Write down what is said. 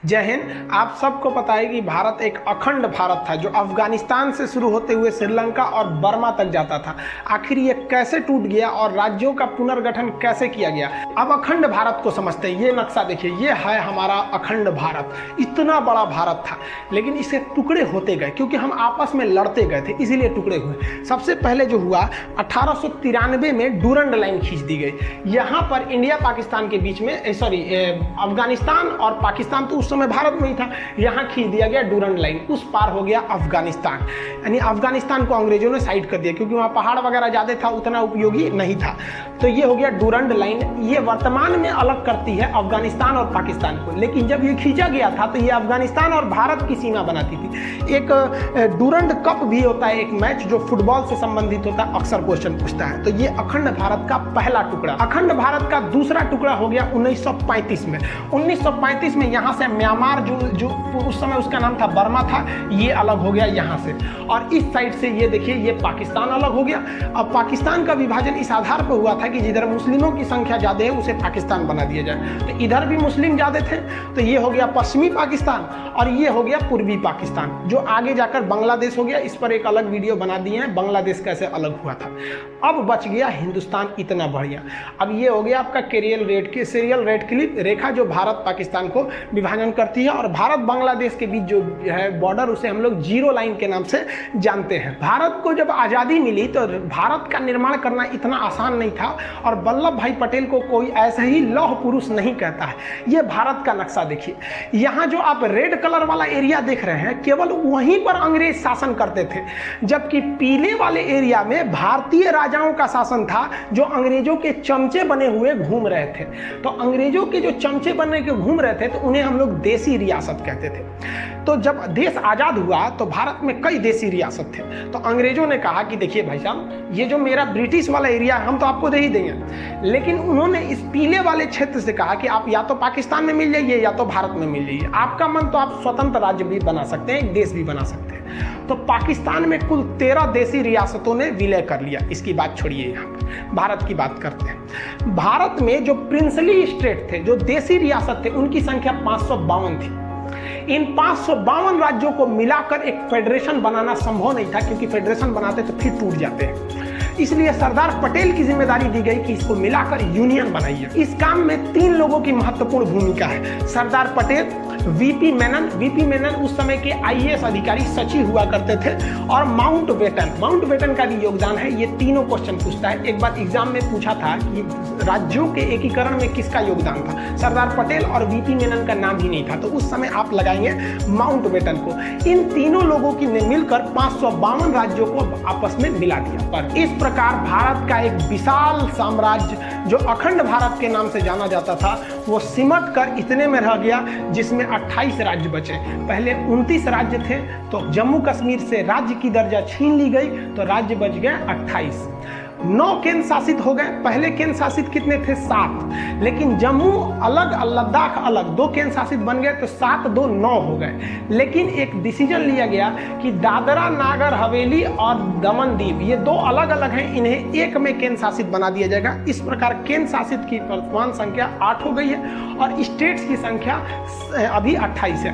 जय हिंद। आप सबको पता है कि भारत एक अखंड भारत था जो अफगानिस्तान से शुरू होते हुए श्रीलंका और बर्मा तक जाता था। आखिर ये कैसे टूट गया और राज्यों का पुनर्गठन कैसे किया गया, अब अखंड भारत को समझते हैं। ये नक्शा देखिए, ये है हमारा अखंड भारत। इतना बड़ा भारत था लेकिन इसके टुकड़े होते गए क्योंकि हम आपस में लड़ते गए थे, इसीलिए टुकड़े हुए। सबसे पहले जो हुआ 1893 में डूरंड लाइन खींच दी गई। यहाँ पर इंडिया पाकिस्तान के बीच में अफगानिस्तान और पाकिस्तान तो उस समय भारत में ही था, यहाँ खींच दिया गया डूरंड लाइन। उस पार हो गया अफगानिस्तान, यानी अफगानिस्तान को अंग्रेजों ने साइड कर दिया क्योंकि वहाँ पहाड़ वगैरह ज़्यादा था, उतना उपयोगी नहीं था। तो ये हो गया डूरंड लाइन। ये वर्तमान में अलग करती है अफगानिस्तान और पाकिस्तान को, लेकिन जब ये खींचा गया था तो ये अफगानिस्तान और भारत की सीमा बनाती थी। एक डूरंड कप भी होता है, एक मैच जो फुटबॉल से संबंधित होता है, अक्सर क्वेश्चन पूछता है। तो ये अखंड भारत का पहला टुकड़ा। अखंड भारत का दूसरा टुकड़ा हो गया 1935 में। 1935 में यहाँ से म्यांमार जो उस समय उसका नाम था बर्मा था, ये अलग हो गया यहाँ से। और इस साइड से ये देखिए, ये पाकिस्तान अलग हो गया। अब पाकिस्तान का विभाजन इस आधार पर हुआ था कि जिधर मुस्लिमों की संख्या ज़्यादा है उसे पाकिस्तान बना दिया जाए। तो इधर भी मुस्लिम ज़्यादा थे तो ये हो गया पश्चिमी पाकिस्तान और ये हो गया पूर्वी पाकिस्तान, जो आगे जाकर बांग्लादेश हो गया। इस पर एक अलग वीडियो बना दिए हैं, बांग्लादेश कैसे अलग हुआ था। अब बच गया हिंदुस्तान, इतना बढ़िया। अब ये हो गया आपका सीरियल रेड क्लिप रेखा जो भारत पाकिस्तान को विभाजन करती है। और भारत बांग्लादेश के बीच जो है बॉर्डर, उसे हम लोग जीरो लाइन के नाम से जानते हैं। भारत को जब आज़ादी मिली तो भारत का निर्माण करना इतना आसान नहीं था और वल्लभ भाई पटेल को कोई ऐसे ही लौह पुरुष नहीं कहता है। ये भारत का नक्शा देखिए, यहाँ जो आप रेड कलर वाला एरिया देख रहे हैं, केवल वहीं पर अंग्रेज शासन करते थे, जबकि पीले वाले एरिया में भारतीय राजाओं का शासन था जो अंग्रेजों के चमचे बने हुए घूम रहे थे। तो अंग्रेजों के जो चमचे बने के घूम रहे थे तो उन्हें हम लोग देसी रियासत कहते थे। तो जब देश आज़ाद हुआ तो भारत में कई देसी रियासत थे। तो अंग्रेजों ने कहा कि देखिए भाई साहब, ये जो मेरा ब्रिटिश वाला एरिया है हम तो आपको दे ही देंगे, लेकिन उन्होंने इस पीले वाले क्षेत्र से कहा कि आप या तो पाकिस्तान में मिल जाइए या तो भारत में मिल जाइए। आपका मन तो आप स्वतंत्र राज्य भी बना सकते हैं, एक देश भी बना सकते हैं। तो पाकिस्तान में कुल 13 देसी रियासतों ने विलय कर लिया। इसकी बात छोड़िए, यहाँ पर भारत की बात करते हैं। भारत में जो प्रिंसली स्टेट थे, जो देसी रियासत थे, उनकी संख्या 552 थी। इन 552 राज्यों को मिलाकर एक फेडरेशन बनाना संभव नहीं था क्योंकि फेडरेशन बनाते तो फिर टूट जाते हैं। इसलिए सरदार पटेल की जिम्मेदारी दी गई कि इसको मिलाकर यूनियन बनाइए। इस काम में 3 लोगों की महत्वपूर्ण भूमिका है। सरदार पटेल, वीपी मेनन उस समय के आईएएस अधिकारी सचिव हुआ करते थे, और माउंटबेटन का भी योगदान है। ये तीनों क्वेश्चन पूछता है। एक बार एग्जाम में पूछा था कि राज्यों के एकीकरण में किसका योगदान था, सरदार पटेल और वीपी मेनन का नाम ही नहीं था, तो उस समय आप लगाएंगे माउंटबेटन को। इन तीनों लोगों की ने मिलकर 552 राज्यों को आपस में मिला दिया। पर इस प्रकार भारत का एक विशाल साम्राज्य जो अखंड भारत के नाम से जाना जाता था, वो सिमट कर इतने में रह गया जिसमें 28 राज्य बचे। पहले 29 राज्य थे, तो जम्मू कश्मीर से राज्य की दर्जा छीन ली गई तो राज्य बच गए 28। 9 केंद्र शासित हो गए। पहले केंद्र शासित कितने थे? 7, लेकिन जम्मू अलग, लद्दाख अलग, 2 केंद्र शासित बन गए तो 7 2 9 हो गए। लेकिन एक डिसीजन लिया गया कि दादरा नागर हवेली और दमन दीव, ये 2 अलग अलग हैं, इन्हें एक में केंद्र शासित बना दिया जाएगा। इस प्रकार केंद्र शासित की वर्तमान संख्या 8 हो गई है और स्टेट्स की संख्या अभी 28 है।